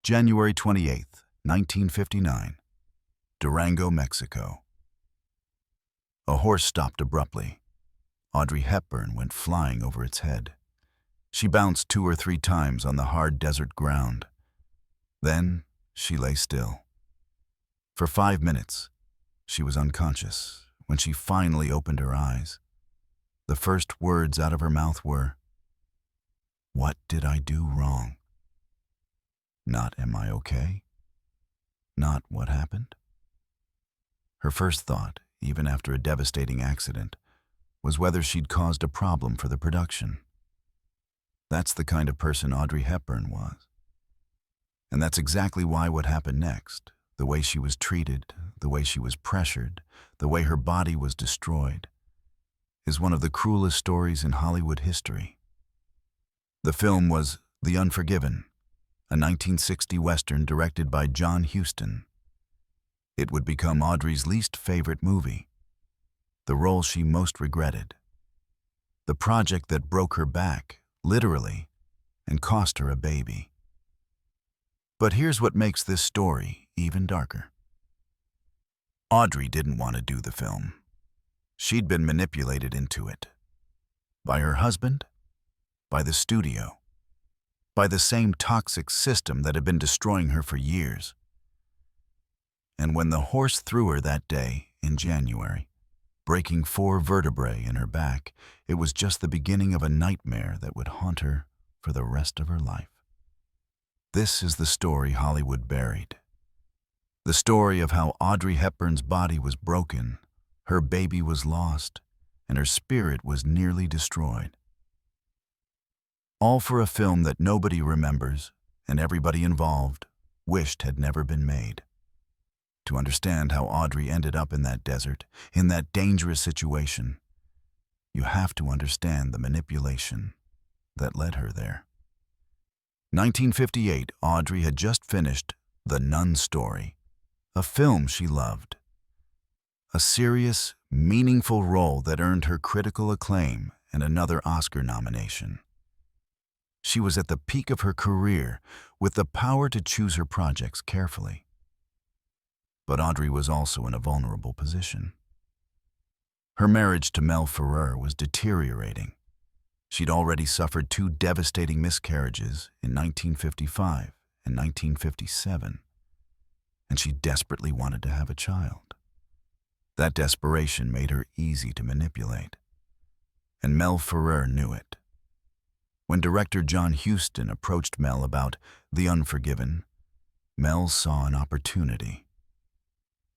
January 28th, 1959, Durango, Mexico. A horse stopped abruptly. Audrey Hepburn went flying over its head. She bounced 2 or 3 times on the hard desert ground. Then she lay still. For 5 minutes, she was unconscious. When she finally opened her eyes, the first words out of her mouth were, "What did I do wrong?" Not "Am I okay?" Not "What happened?" Her first thought, even after a devastating accident, was whether she'd caused a problem for the production. That's the kind of person Audrey Hepburn was. And that's exactly why what happened next, the way she was treated, the way she was pressured, the way her body was destroyed, is one of the cruelest stories in Hollywood history. The film was The Unforgiven, a 1960 Western directed by John Huston. It would become Audrey's least favorite movie, the role she most regretted, the project that broke her back, literally, and cost her a baby. But here's what makes this story even darker. Audrey didn't want to do the film. She'd been manipulated into it. By her husband, by the studio, by the same toxic system that had been destroying her for years. And when the horse threw her that day in January, breaking 4 vertebrae in her back, it was just the beginning of a nightmare that would haunt her for the rest of her life. This is the story Hollywood buried. The story of how Audrey Hepburn's body was broken, her baby was lost, and her spirit was nearly destroyed. All for a film that nobody remembers and everybody involved wished had never been made. To understand how Audrey ended up in that desert, in that dangerous situation, you have to understand the manipulation that led her there. 1958, Audrey had just finished The Nun Story, a film she loved. A serious, meaningful role that earned her critical acclaim and another Oscar nomination. She was at the peak of her career, with the power to choose her projects carefully. But Audrey was also in a vulnerable position. Her marriage to Mel Ferrer was deteriorating. She'd already suffered 2 devastating miscarriages in 1955 and 1957, and she desperately wanted to have a child. That desperation made her easy to manipulate, and Mel Ferrer knew it. When director John Huston approached Mel about The Unforgiven, Mel saw an opportunity.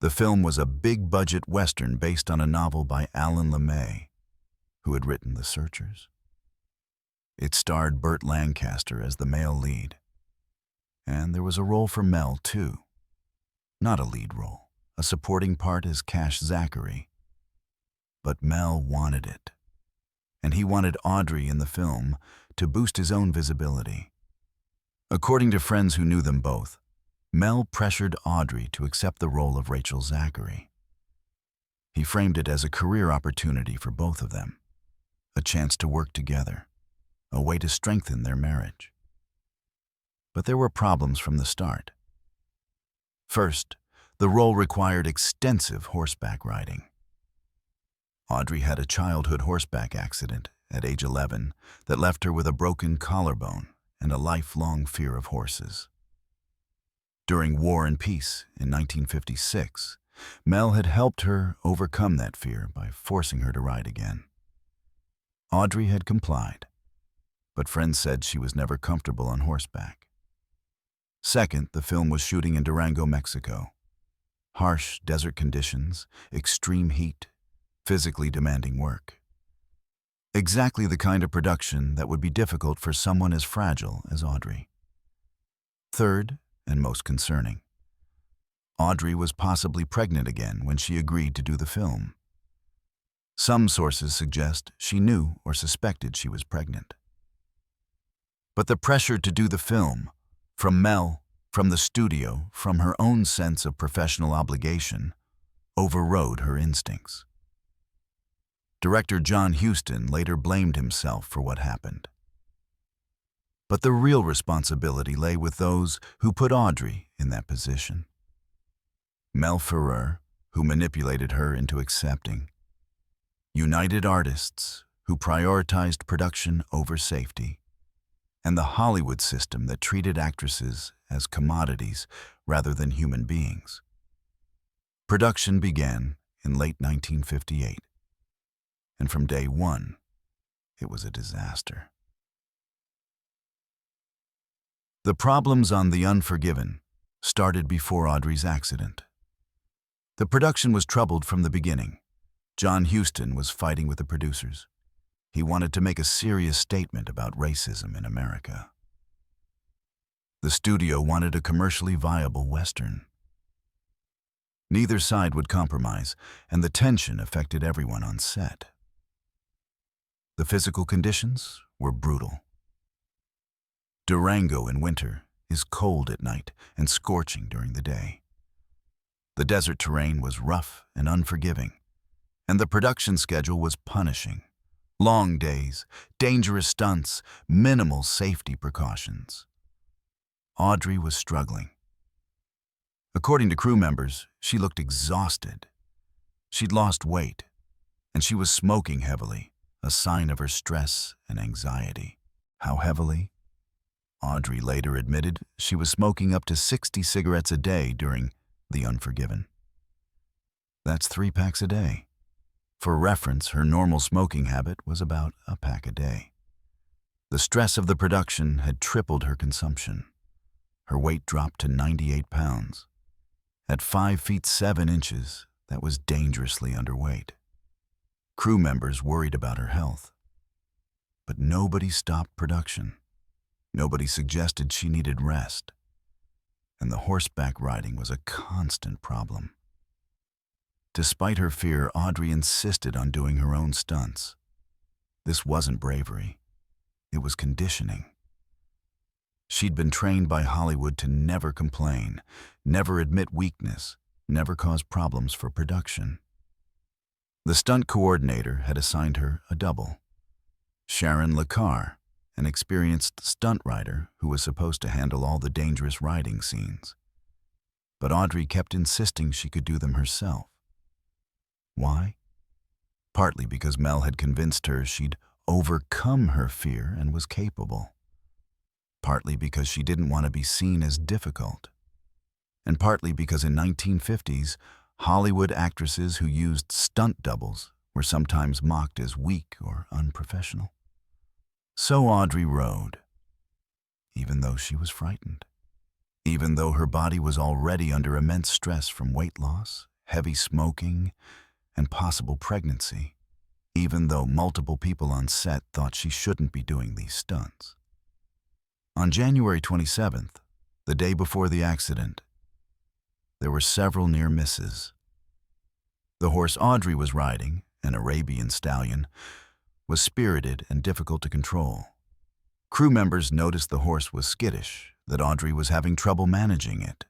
The film was a big-budget Western based on a novel by Alan LeMay, who had written The Searchers. It starred Burt Lancaster as the male lead. And there was a role for Mel, too. Not a lead role, a supporting part as Cash Zachary. But Mel wanted it. And he wanted Audrey in the film to boost his own visibility. According to friends who knew them both, Mel pressured Audrey to accept the role of Rachel Zachary. He framed it as a career opportunity for both of them, a chance to work together, a way to strengthen their marriage. But there were problems from the start. First, the role required extensive horseback riding. Audrey had a childhood horseback accident at age 11 that left her with a broken collarbone and a lifelong fear of horses. During War and Peace in 1956, Mel had helped her overcome that fear by forcing her to ride again. Audrey had complied, but friends said she was never comfortable on horseback. Second, the film was shooting in Durango, Mexico. Harsh desert conditions, extreme heat, physically demanding work. Exactly the kind of production that would be difficult for someone as fragile as Audrey. Third, and most concerning, Audrey was possibly pregnant again when she agreed to do the film. Some sources suggest she knew or suspected she was pregnant. But the pressure to do the film, from Mel, from the studio, from her own sense of professional obligation, overrode her instincts. Director John Huston later blamed himself for what happened. But the real responsibility lay with those who put Audrey in that position. Mel Ferrer, who manipulated her into accepting. United Artists, who prioritized production over safety. And the Hollywood system that treated actresses as commodities rather than human beings. Production began in late 1958, and from day one, it was a disaster. The problems on The Unforgiven started before Audrey's accident. The production was troubled from the beginning. John Huston was fighting with the producers. He wanted to make a serious statement about racism in America. The studio wanted a commercially viable Western. Neither side would compromise, and the tension affected everyone on set. The physical conditions were brutal. Durango in winter is cold at night and scorching during the day. The desert terrain was rough and unforgiving, and the production schedule was punishing. Long days, dangerous stunts, minimal safety precautions. Audrey was struggling. According to crew members, she looked exhausted. She'd lost weight, and she was smoking heavily, a sign of her stress and anxiety. How heavily? Audrey later admitted she was smoking up to 60 cigarettes a day during The Unforgiven. That's 3 packs a day. For reference, her normal smoking habit was about a pack a day. The stress of the production had tripled her consumption. Her weight dropped to 98 pounds. At 5 feet 7 inches, that was dangerously underweight. Crew members worried about her health. But nobody stopped production. Nobody suggested she needed rest. And the horseback riding was a constant problem. Despite her fear, Audrey insisted on doing her own stunts. This wasn't bravery. It was conditioning. She'd been trained by Hollywood to never complain, never admit weakness, never cause problems for production. The stunt coordinator had assigned her a double. Sharon LaCar, an experienced stunt rider who was supposed to handle all the dangerous riding scenes. But Audrey kept insisting she could do them herself. Why? Partly because Mel had convinced her she'd overcome her fear and was capable. Partly because she didn't want to be seen as difficult. And partly because in 1950s, Hollywood actresses who used stunt doubles were sometimes mocked as weak or unprofessional. So Audrey rode, even though she was frightened. Even though her body was already under immense stress from weight loss, heavy smoking, and possible pregnancy, even though multiple people on set thought she shouldn't be doing these stunts. On January 27th, the day before the accident, there were several near misses. The horse Audrey was riding, an Arabian stallion, was spirited and difficult to control. Crew members noticed the horse was skittish, that Audrey was having trouble managing it.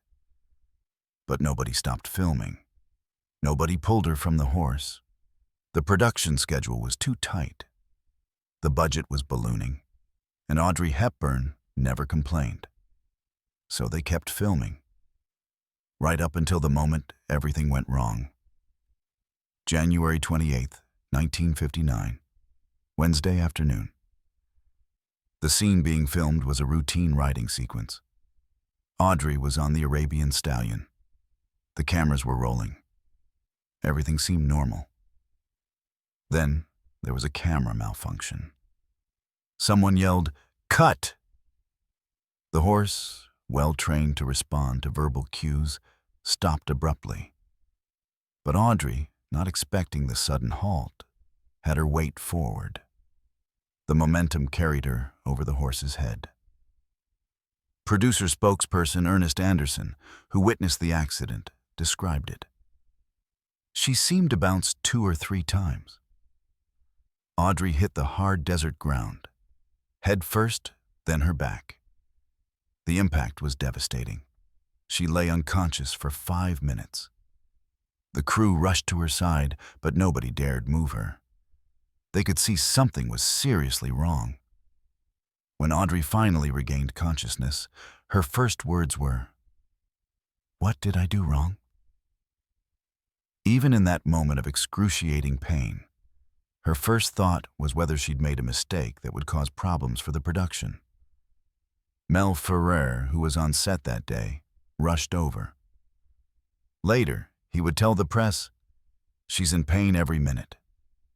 But nobody stopped filming. Nobody pulled her from the horse. The production schedule was too tight. The budget was ballooning, and Audrey Hepburn never complained. So they kept filming. Right up until the moment everything went wrong. January 28th, 1959, Wednesday afternoon. The scene being filmed was a routine riding sequence. Audrey was on the Arabian stallion. The cameras were rolling. Everything seemed normal. Then there was a camera malfunction. Someone yelled, "Cut!" The horse, well trained to respond to verbal cues, stopped abruptly. But Audrey, not expecting the sudden halt, had her weight forward. The momentum carried her over the horse's head. Producer spokesperson Ernest Anderson, who witnessed the accident, described it. She seemed to bounce 2 or 3 times. Audrey hit the hard desert ground, head first, then her back. The impact was devastating. She lay unconscious for 5 minutes. The crew rushed to her side, but nobody dared move her. They could see something was seriously wrong. When Audrey finally regained consciousness, her first words were, "What did I do wrong?" Even in that moment of excruciating pain, her first thought was whether she'd made a mistake that would cause problems for the production. Mel Ferrer, who was on set that day, rushed over. Later, he would tell the press, "She's in pain every minute.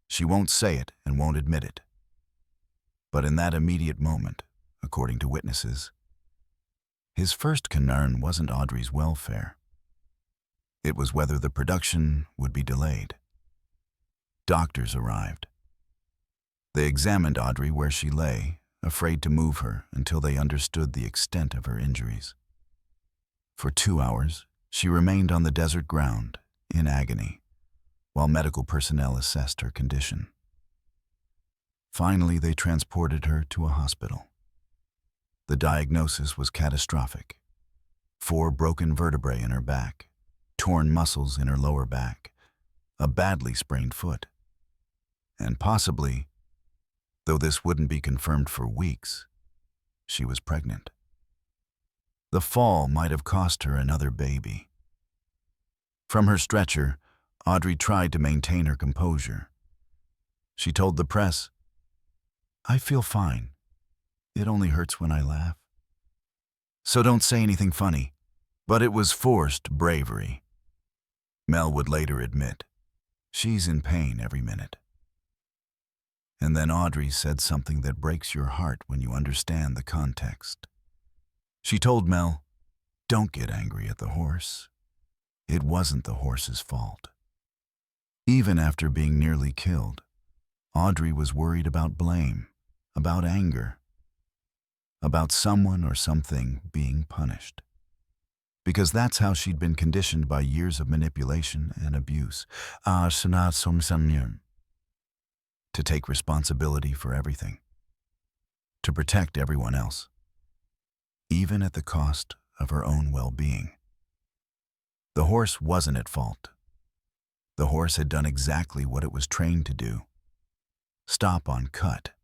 She won't say it and won't admit it." But in that immediate moment, according to witnesses, his first concern wasn't Audrey's welfare. It was whether the production would be delayed. Doctors arrived. They examined Audrey where she lay, afraid to move her until they understood the extent of her injuries. For 2 hours, she remained on the desert ground, in agony, while medical personnel assessed her condition. Finally, they transported her to a hospital. The diagnosis was catastrophic. 4 broken vertebrae in her back, torn muscles in her lower back, a badly sprained foot. And possibly, though this wouldn't be confirmed for weeks, she was pregnant. The fall might have cost her another baby. From her stretcher, Audrey tried to maintain her composure. She told the press, "I feel fine. It only hurts when I laugh. So don't say anything funny." But it was forced bravery. Mel would later admit, "She's in pain every minute." And then Audrey said something that breaks your heart when you understand the context. She told Mel, "Don't get angry at the horse. It wasn't the horse's fault." Even after being nearly killed, Audrey was worried about blame, about anger, about someone or something being punished. Because that's how she'd been conditioned by years of manipulation and abuse. To take responsibility for everything. To protect everyone else. Even at the cost of her own well-being. The horse wasn't at fault. The horse had done exactly what it was trained to do. Stop on cut.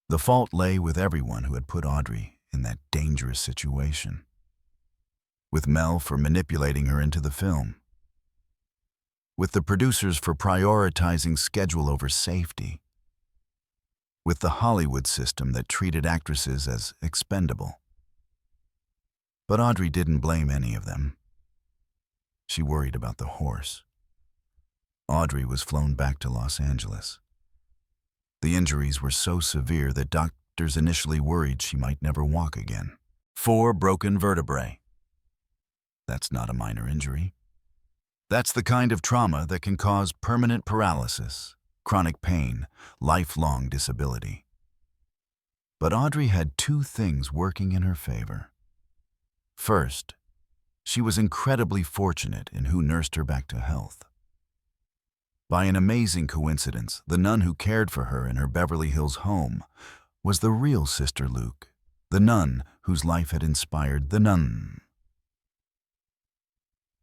The fault lay with everyone who had put Audrey in that dangerous situation. With Mel for manipulating her into the film. With the producers for prioritizing schedule over safety. With the Hollywood system that treated actresses as expendable. But Audrey didn't blame any of them. She worried about the horse. Audrey was flown back to Los Angeles. The injuries were so severe that doctors initially worried she might never walk again. 4 broken vertebrae. That's not a minor injury. That's the kind of trauma that can cause permanent paralysis, chronic pain, lifelong disability. But Audrey had 2 things working in her favor. First, she was incredibly fortunate in who nursed her back to health. By an amazing coincidence, the nun who cared for her in her Beverly Hills home was the real Sister Luke, the nun whose life had inspired The Nun.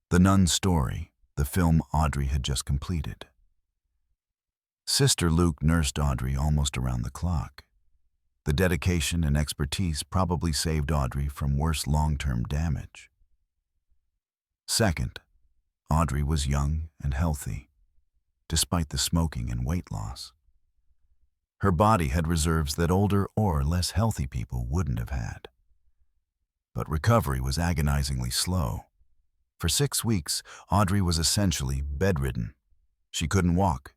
The Nun Story, the film Audrey had just completed. Sister Luke nursed Audrey almost around the clock. The dedication and expertise probably saved Audrey from worse long-term damage. Second, Audrey was young and healthy, despite the smoking and weight loss. Her body had reserves that older or less healthy people wouldn't have had. But recovery was agonizingly slow. For 6 weeks, Audrey was essentially bedridden. She couldn't walk,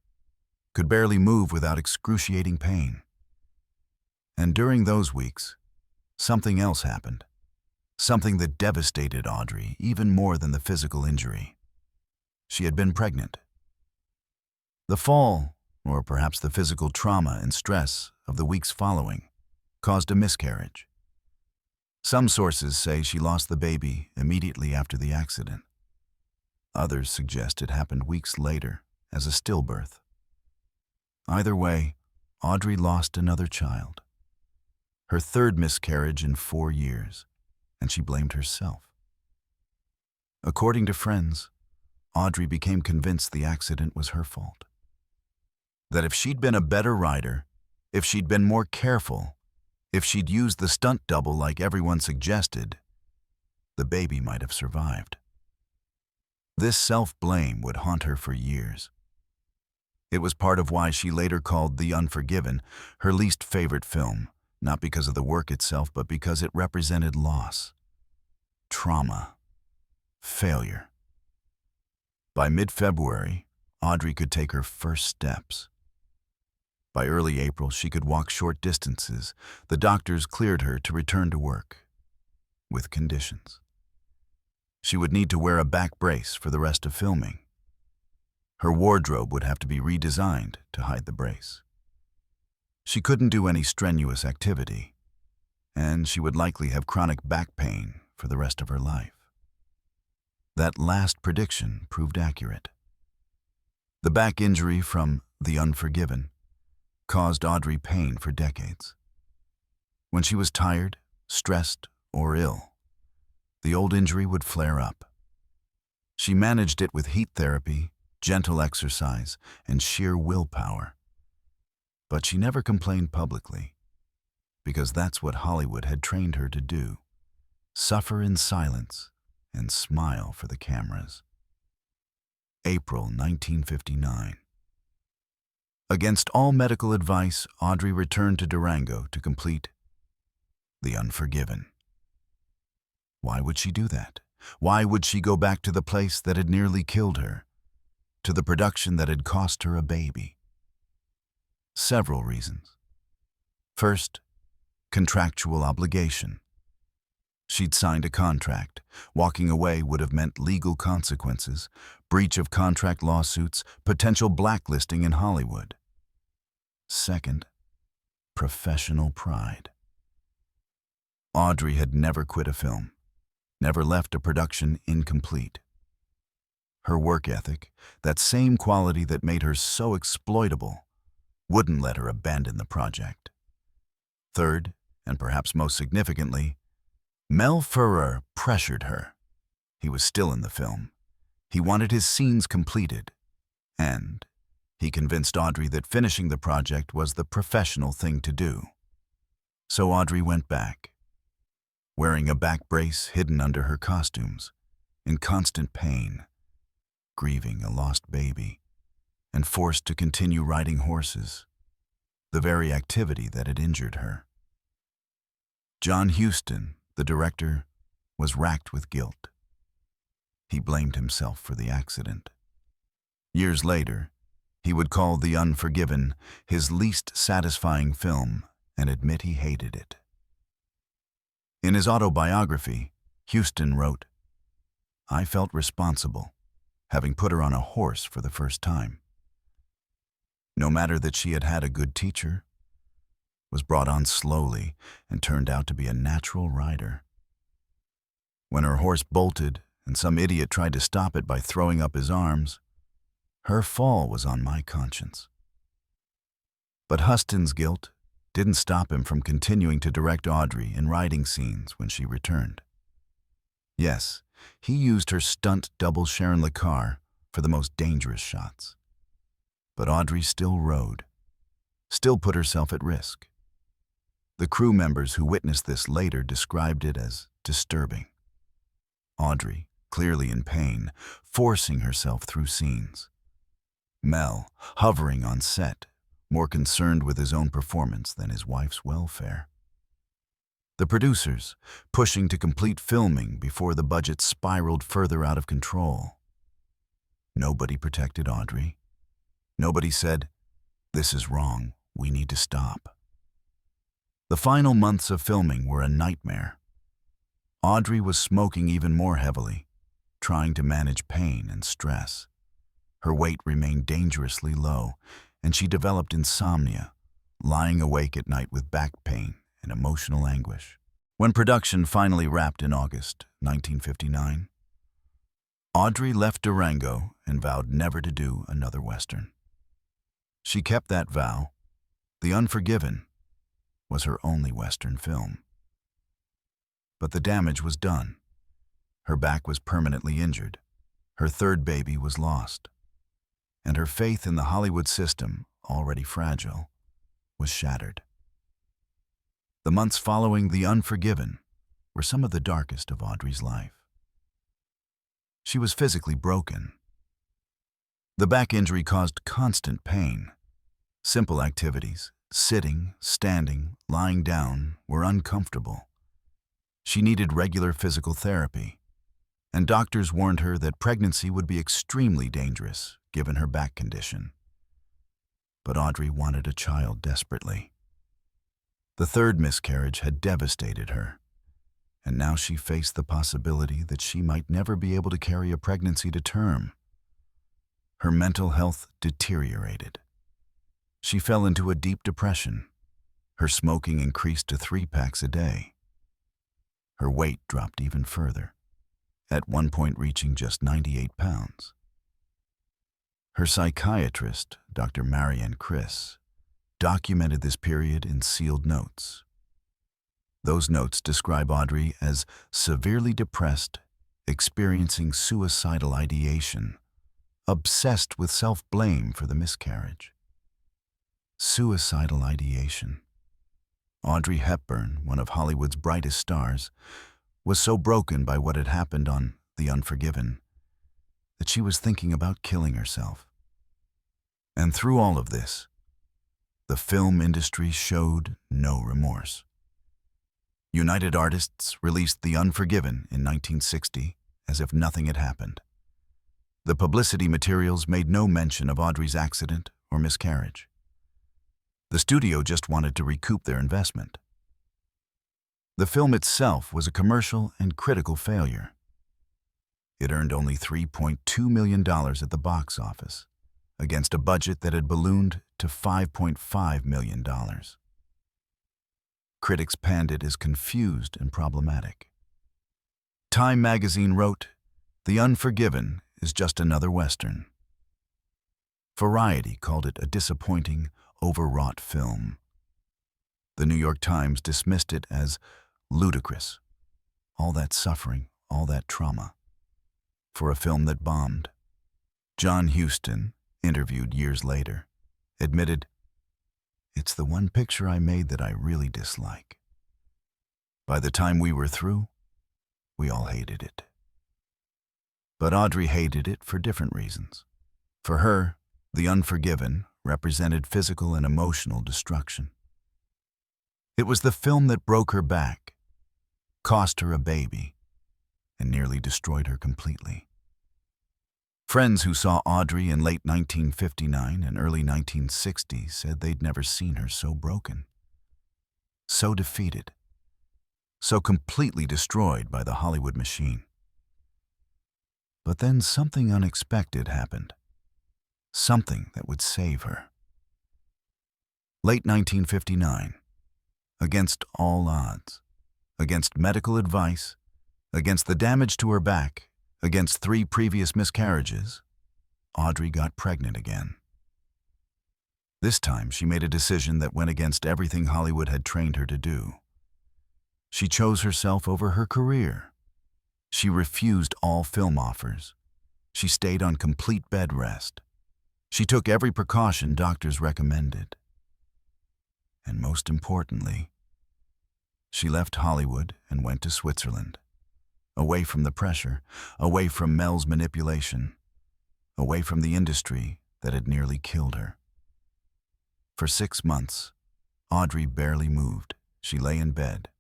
could barely move without excruciating pain. And during those weeks, something else happened. Something that devastated Audrey even more than the physical injury. She had been pregnant. The fall, or perhaps the physical trauma and stress of the weeks following, caused a miscarriage. Some sources say she lost the baby immediately after the accident. Others suggest it happened weeks later as a stillbirth. Either way, Audrey lost another child. Her 3rd miscarriage in 4 years, and she blamed herself. According to friends, Audrey became convinced the accident was her fault. That if she'd been a better rider, if she'd been more careful, If she'd used the stunt double like everyone suggested, the baby might have survived. This self-blame would haunt her for years. It was part of why she later called The Unforgiven her least favorite film, not because of the work itself, but because it represented loss, trauma, failure. By mid-February, Audrey could take her first steps. By early April, she could walk short distances. The doctors cleared her to return to work, with conditions. She would need to wear a back brace for the rest of filming. Her wardrobe would have to be redesigned to hide the brace. She couldn't do any strenuous activity, and she would likely have chronic back pain for the rest of her life. That last prediction proved accurate. The back injury from The Unforgiven caused Audrey pain for decades. When she was tired, stressed, or ill, the old injury would flare up. She managed it with heat therapy, gentle exercise, and sheer willpower. But she never complained publicly, because that's what Hollywood had trained her to do: suffer in silence and smile for the cameras. April 1959. Against all medical advice, Audrey returned to Durango to complete The Unforgiven. Why would she do that? Why would she go back to the place that had nearly killed her, to the production that had cost her a baby? Several reasons. First, contractual obligation. She'd signed a contract. Walking away would have meant legal consequences, breach of contract lawsuits, potential blacklisting in Hollywood. Second, professional pride. Audrey had never quit a film, never left a production incomplete. Her work ethic, that same quality that made her so exploitable, wouldn't let her abandon the project. Third, and perhaps most significantly, Mel Ferrer pressured her. He was still in the film. He wanted his scenes completed, and he convinced Audrey that finishing the project was the professional thing to do. So Audrey went back, wearing a back brace hidden under her costumes, in constant pain, grieving a lost baby, and forced to continue riding horses, the very activity that had injured her. John Huston, the director, was racked with guilt. He blamed himself for the accident. Years later, he would call The Unforgiven his least satisfying film and admit he hated it. In his autobiography, Huston wrote, "I felt responsible, having put her on a horse for the first time. No matter that she had had a good teacher, was brought on slowly, and turned out to be a natural rider. When her horse bolted and some idiot tried to stop it by throwing up his arms, her fall was on my conscience." But Huston's guilt didn't stop him from continuing to direct Audrey in riding scenes when she returned. Yes, he used her stunt double Sharon LeCar for the most dangerous shots. But Audrey still rode, still put herself at risk. The crew members who witnessed this later described it as disturbing. Audrey, clearly in pain, forcing herself through scenes. Mel, hovering on set, more concerned with his own performance than his wife's welfare. The producers, pushing to complete filming before the budget spiraled further out of control. Nobody protected Audrey. Nobody said, "This is wrong, we need to stop." The final months of filming were a nightmare. Audrey was smoking even more heavily, trying to manage pain and stress. Her weight remained dangerously low, and she developed insomnia, lying awake at night with back pain and emotional anguish. When production finally wrapped in August 1959, Audrey left Durango and vowed never to do another Western. She kept that vow. The Unforgiven was her only Western film. But the damage was done. Her back was permanently injured. Her third baby was lost. And her faith in the Hollywood system, already fragile, was shattered. The months following The Unforgiven were some of the darkest of Audrey's life. She was physically broken. The back injury caused constant pain. Simple activities, sitting, standing, lying down, were uncomfortable. She needed regular physical therapy, and doctors warned her that pregnancy would be extremely dangerous given her back condition. But Audrey wanted a child desperately. The third miscarriage had devastated her, and now she faced the possibility that she might never be able to carry a pregnancy to term. Her mental health deteriorated. She fell into a deep depression. Her smoking increased to 3 packs a day. Her weight dropped even further, at one point reaching just 98 pounds. Her psychiatrist, Dr. Marianne Chris, documented this period in sealed notes. Those notes describe Audrey as severely depressed, experiencing suicidal ideation, obsessed with self-blame for the miscarriage. Suicidal ideation. Audrey Hepburn, one of Hollywood's brightest stars, was so broken by what had happened on The Unforgiven that she was thinking about killing herself. And through all of this, the film industry showed no remorse. United Artists released The Unforgiven in 1960 as if nothing had happened. The publicity materials made no mention of Audrey's accident or miscarriage. The studio just wanted to recoup their investment. The film itself was a commercial and critical failure. It earned only $3.2 million at the box office, against a budget that had ballooned to $5.5 million. Critics panned it as confused and problematic. Time magazine wrote, "The Unforgiven is just another Western." Variety called it a disappointing, overwrought film. The New York Times dismissed it as ludicrous. All that suffering, all that trauma, for a film that bombed. John Huston, interviewed years later, admitted, "It's the one picture I made that I really dislike." By the time we were through, we all hated it. But Audrey hated it for different reasons. For her, The Unforgiven represented physical and emotional destruction. It was the film that broke her back, cost her a baby, and nearly destroyed her completely. Friends who saw Audrey in late 1959 and early 1960 said they'd never seen her so broken, so defeated, so completely destroyed by the Hollywood machine. But then something unexpected happened, something that would save her. Late 1959, against all odds, against medical advice, against the damage to her back, against 3 previous miscarriages, Audrey got pregnant again. This time, she made a decision that went against everything Hollywood had trained her to do. She chose herself over her career. She refused all film offers. She stayed on complete bed rest. She took every precaution doctors recommended. And most importantly, she left Hollywood and went to Switzerland. Away from the pressure, away from Mel's manipulation, away from the industry that had nearly killed her. For 6 months, Audrey barely moved. She lay in bed,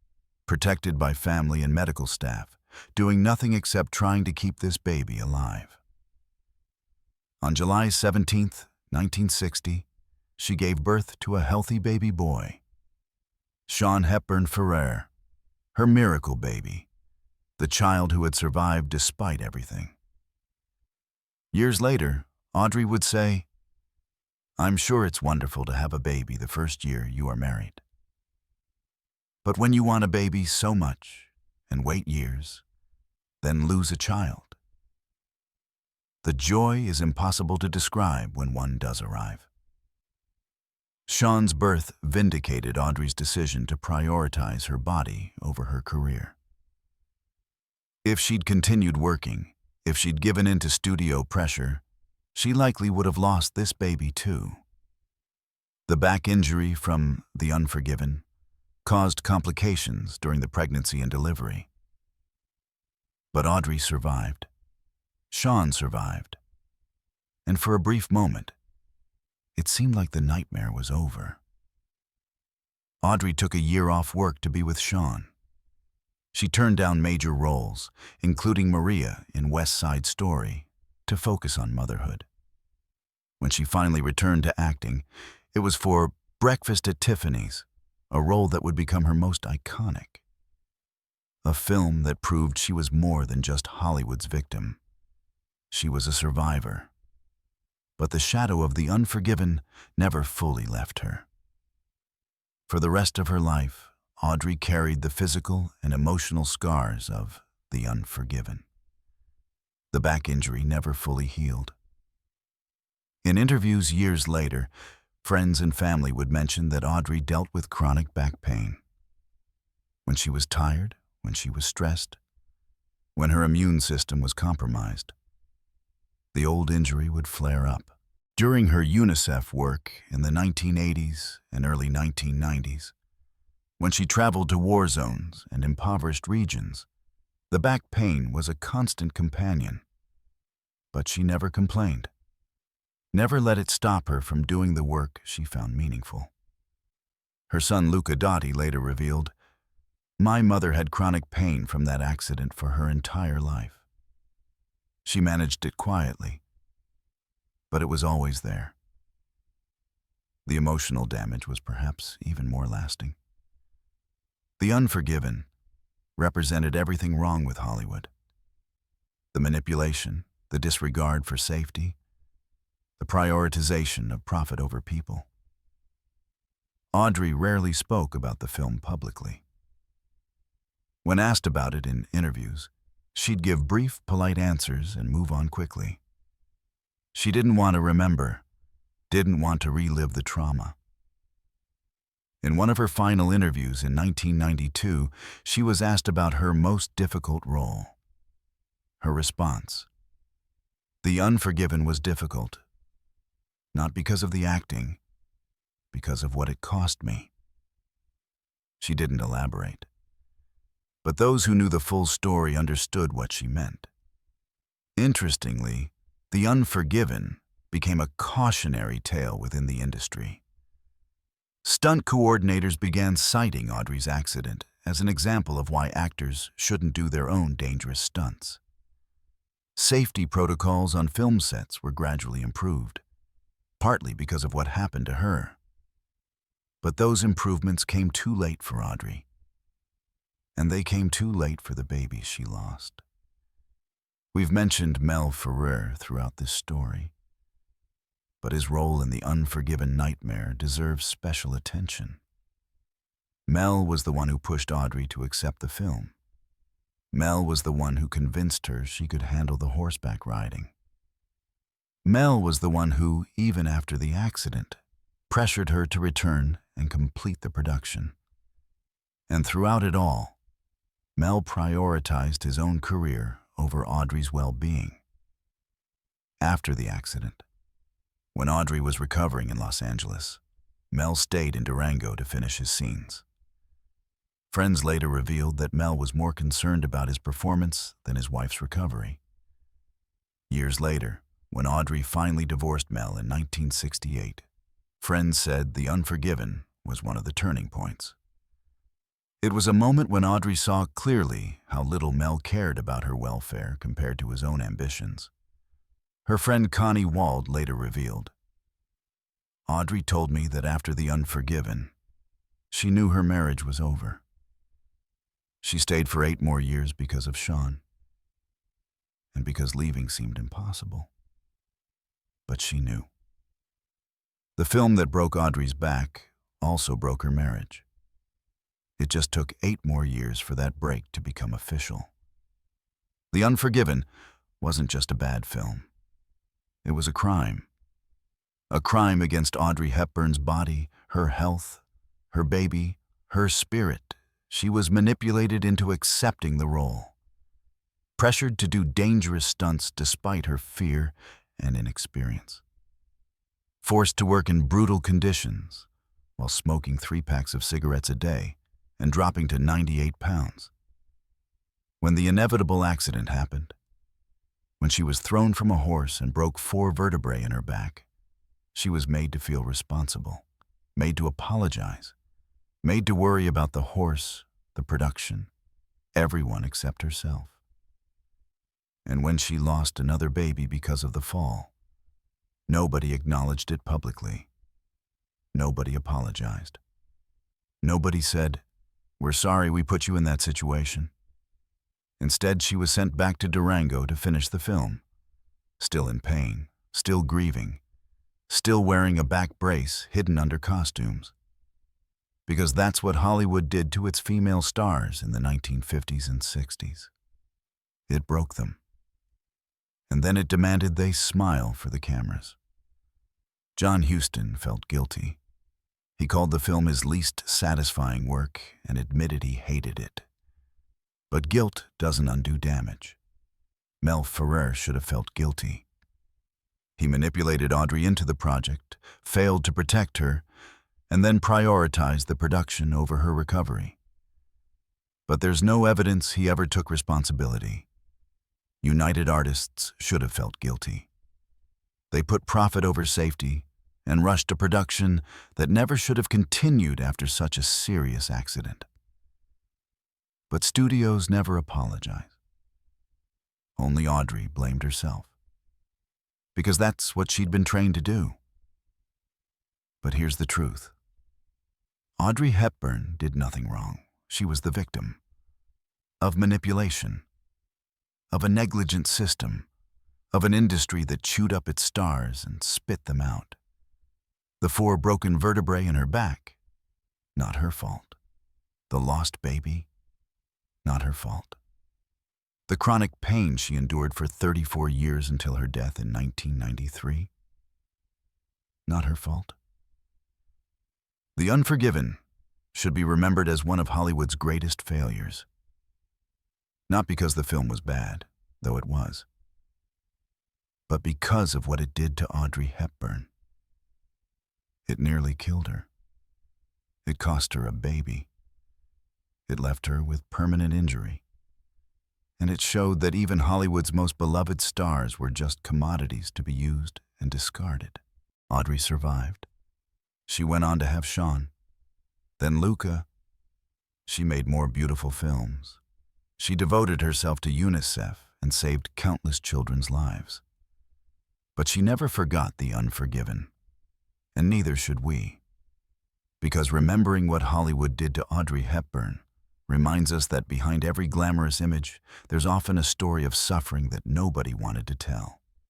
protected by family and medical staff, doing nothing except trying to keep this baby alive. On July 17, 1960, she gave birth to a healthy baby boy, Sean Hepburn Ferrer, her miracle baby, the child who had survived despite everything. Years later, Audrey would say, "I'm sure it's wonderful to have a baby the first year you are married. But when you want a baby so much and wait years, then lose a child, the joy is impossible to describe when one does arrive." Sean's birth vindicated Audrey's decision to prioritize her body over her career. If she'd continued working, if she'd given in to studio pressure, she likely would have lost this baby too. The back injury from The Unforgiven caused complications during the pregnancy and delivery. But Audrey survived. Sean survived. And for a brief moment, it seemed like the nightmare was over. Audrey took a year off work to be with Sean. She turned down major roles, including Maria in West Side Story, to focus on motherhood. When she finally returned to acting, it was for Breakfast at Tiffany's, a role that would become her most iconic. A film that proved she was more than just Hollywood's victim. She was a survivor. But the shadow of the Unforgiven never fully left her. For the rest of her life, Audrey carried the physical and emotional scars of the Unforgiven. The back injury never fully healed. In interviews years later, friends and family would mention that Audrey dealt with chronic back pain. When she was tired, when she was stressed, when her immune system was compromised, the old injury would flare up. During her UNICEF work in the 1980s and early 1990s, when she traveled to war zones and impoverished regions, the back pain was a constant companion. But she never complained. Never let it stop her from doing the work she found meaningful. Her son Luca Dotti later revealed, "My mother had chronic pain from that accident for her entire life. She managed it quietly, but it was always there." The emotional damage was perhaps even more lasting. The Unforgiven represented everything wrong with Hollywood. The manipulation, the disregard for safety, the prioritization of profit over people. Audrey rarely spoke about the film publicly. When asked about it in interviews, she'd give brief, polite answers and move on quickly. She didn't want to remember, didn't want to relive the trauma. In one of her final interviews in 1992, she was asked about her most difficult role. Her response: "The Unforgiven was difficult, not because of the acting, because of what it cost me." She didn't elaborate. But those who knew the full story understood what she meant. Interestingly, The Unforgiven became a cautionary tale within the industry. Stunt coordinators began citing Audrey's accident as an example of why actors shouldn't do their own dangerous stunts. Safety protocols on film sets were gradually improved, partly because of what happened to her. But those improvements came too late for Audrey. And they came too late for the baby she lost. We've mentioned Mel Ferrer throughout this story, but his role in the Unforgiven nightmare deserves special attention. Mel was the one who pushed Audrey to accept the film. Mel was the one who convinced her she could handle the horseback riding. Mel was the one who, even after the accident, pressured her to return and complete the production. And throughout it all, Mel prioritized his own career over Audrey's well-being. After the accident, when Audrey was recovering in Los Angeles, Mel stayed in Durango to finish his scenes. Friends later revealed that Mel was more concerned about his performance than his wife's recovery. Years later, when Audrey finally divorced Mel in 1968, friends said The Unforgiven was one of the turning points. It was a moment when Audrey saw clearly how little Mel cared about her welfare compared to his own ambitions. Her friend Connie Wald later revealed, "Audrey told me that after The Unforgiven, she knew her marriage was over. She stayed for 8 more years because of Sean, and because leaving seemed impossible. But she knew." The film that broke Audrey's back also broke her marriage. It just took 8 more years for that break to become official. The Unforgiven wasn't just a bad film. It was a crime. A crime against Audrey Hepburn's body, her health, her baby, her spirit. She was manipulated into accepting the role. Pressured to do dangerous stunts despite her fear and inexperience. Forced to work in brutal conditions while smoking 3 packs of cigarettes a day and dropping to 98 pounds. When the inevitable accident happened, when she was thrown from a horse and broke 4 vertebrae in her back, she was made to feel responsible, made to apologize, made to worry about the horse, the production, everyone except herself. And when she lost another baby because of the fall, nobody acknowledged it publicly. Nobody apologized. Nobody said, "We're sorry we put you in that situation." Instead, she was sent back to Durango to finish the film, still in pain, still grieving, still wearing a back brace hidden under costumes. Because that's what Hollywood did to its female stars in the 1950s and 60s. It broke them. And then it demanded they smile for the cameras. John Huston felt guilty. He called the film his least satisfying work and admitted he hated it. But guilt doesn't undo damage. Mel Ferrer should have felt guilty. He manipulated Audrey into the project, failed to protect her, and then prioritized the production over her recovery. But there's no evidence he ever took responsibility. United Artists should have felt guilty. They put profit over safety and rushed a production that never should have continued after such a serious accident. But studios never apologize. Only Audrey blamed herself, because that's what she'd been trained to do. But here's the truth. Audrey Hepburn did nothing wrong. She was the victim of manipulation, of a negligent system, of an industry that chewed up its stars and spit them out. The 4 broken vertebrae in her back, not her fault. The lost baby, not her fault. The chronic pain she endured for 34 years until her death in 1993, not her fault. The Unforgiven should be remembered as one of Hollywood's greatest failures. Not because the film was bad, though it was, but because of what it did to Audrey Hepburn. It nearly killed her. It cost her a baby. It left her with permanent injury. And it showed that even Hollywood's most beloved stars were just commodities to be used and discarded. Audrey survived. She went on to have Sean. Then Luca. She made more beautiful films. She devoted herself to UNICEF and saved countless children's lives. But she never forgot the Unforgiven. And neither should we. Because remembering what Hollywood did to Audrey Hepburn reminds us that behind every glamorous image, there's often a story of suffering that nobody wanted to tell.